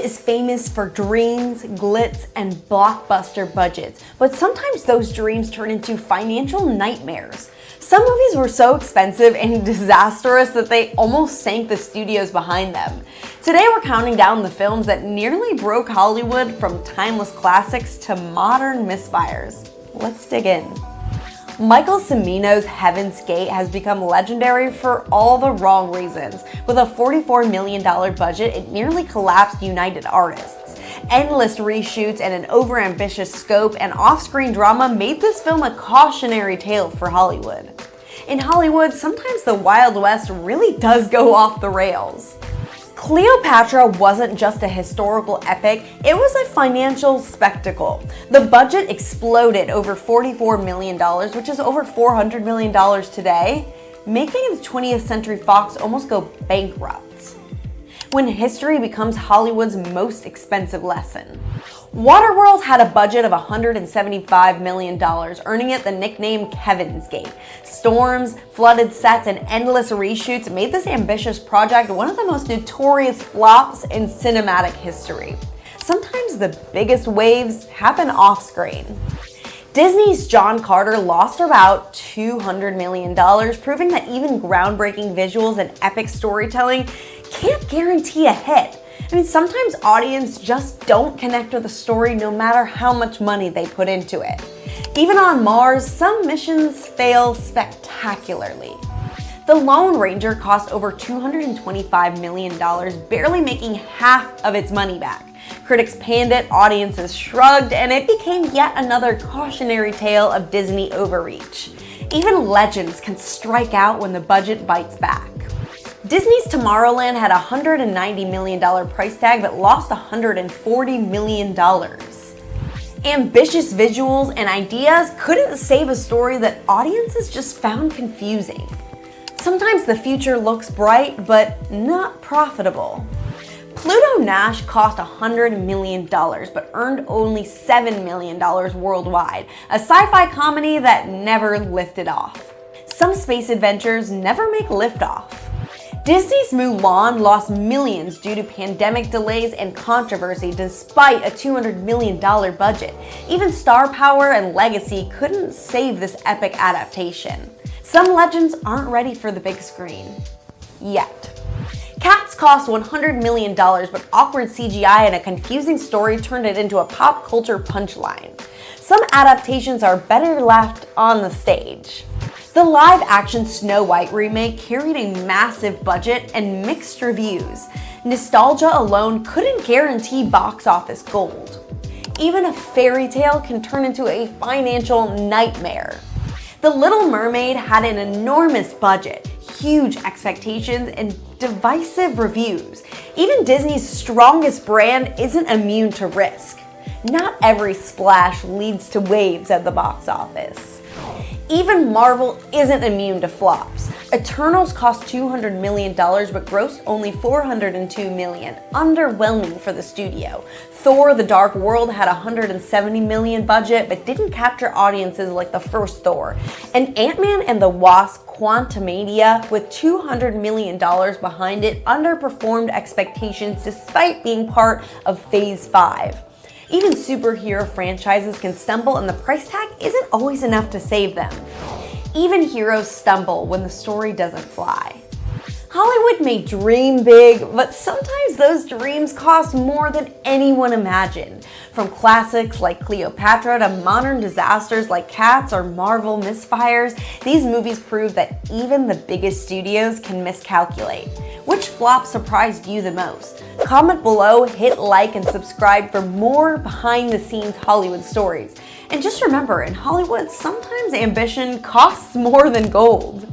is famous for dreams, glitz, and blockbuster budgets, but sometimes those dreams turn into financial nightmares. Some movies were so expensive and disastrous that they almost sank the studios behind them. Today we're counting down the films that nearly broke Hollywood, from timeless classics to modern misfires. Let's dig in. Michael Cimino's Heaven's Gate has become legendary for all the wrong reasons. With a $44 million budget, it nearly collapsed United Artists. Endless reshoots and an overambitious scope and off-screen drama made this film a cautionary tale for Hollywood. In Hollywood, sometimes the Wild West really does go off the rails. Cleopatra wasn't just a historical epic, it was a financial spectacle. The budget exploded over $44 million, which is over $400 million today, making the 20th Century Fox almost go bankrupt. When history becomes Hollywood's most expensive lesson. Waterworld had a budget of $175 million, earning it the nickname Kevin's Gate. Storms, flooded sets, and endless reshoots made this ambitious project one of the most notorious flops in cinematic history. Sometimes the biggest waves happen off-screen. Disney's John Carter lost about $200 million, proving that even groundbreaking visuals and epic storytelling can't guarantee a hit. Sometimes audiences just don't connect with the story no matter how much money they put into it. Even on Mars, some missions fail spectacularly. The Lone Ranger cost over $225 million, barely making half of its money back. Critics panned it, audiences shrugged, and it became yet another cautionary tale of Disney overreach. Even legends can strike out when the budget bites back. Disney's Tomorrowland had a $190 million price tag but lost $140 million. Ambitious visuals and ideas couldn't save a story that audiences just found confusing. Sometimes the future looks bright, but not profitable. Pluto Nash cost $100 million, but earned only $7 million worldwide, a sci-fi comedy that never lifted off. Some space adventures never make liftoff. Disney's Mulan lost millions due to pandemic delays and controversy despite a $200 million budget. Even star power and legacy couldn't save this epic adaptation. Some legends aren't ready for the big screen. Yet. Cats cost $100 million, but awkward CGI and a confusing story turned it into a pop culture punchline. Some adaptations are better left on the stage. The live-action Snow White remake carried a massive budget and mixed reviews. Nostalgia alone couldn't guarantee box office gold. Even a fairy tale can turn into a financial nightmare. The Little Mermaid had an enormous budget, huge expectations, and divisive reviews. Even Disney's strongest brand isn't immune to risk. Not every splash leads to waves at the box office. Even Marvel isn't immune to flops. Eternals cost $200 million but grossed only $402 million, underwhelming for the studio. Thor: The Dark World had a $170 million budget but didn't capture audiences like the first Thor. And Ant-Man and the Wasp: Quantumania, with $200 million behind it, underperformed expectations despite being part of Phase 5. Even superhero franchises can stumble, and the price tag isn't always enough to save them. Even heroes stumble when the story doesn't fly. Hollywood may dream big, but sometimes those dreams cost more than anyone imagined. From classics like Cleopatra to modern disasters like Cats or Marvel misfires, these movies prove that even the biggest studios can miscalculate. Which flop surprised you the most? Comment below, hit like, and subscribe for more behind-the-scenes Hollywood stories. And just remember, in Hollywood, sometimes ambition costs more than gold.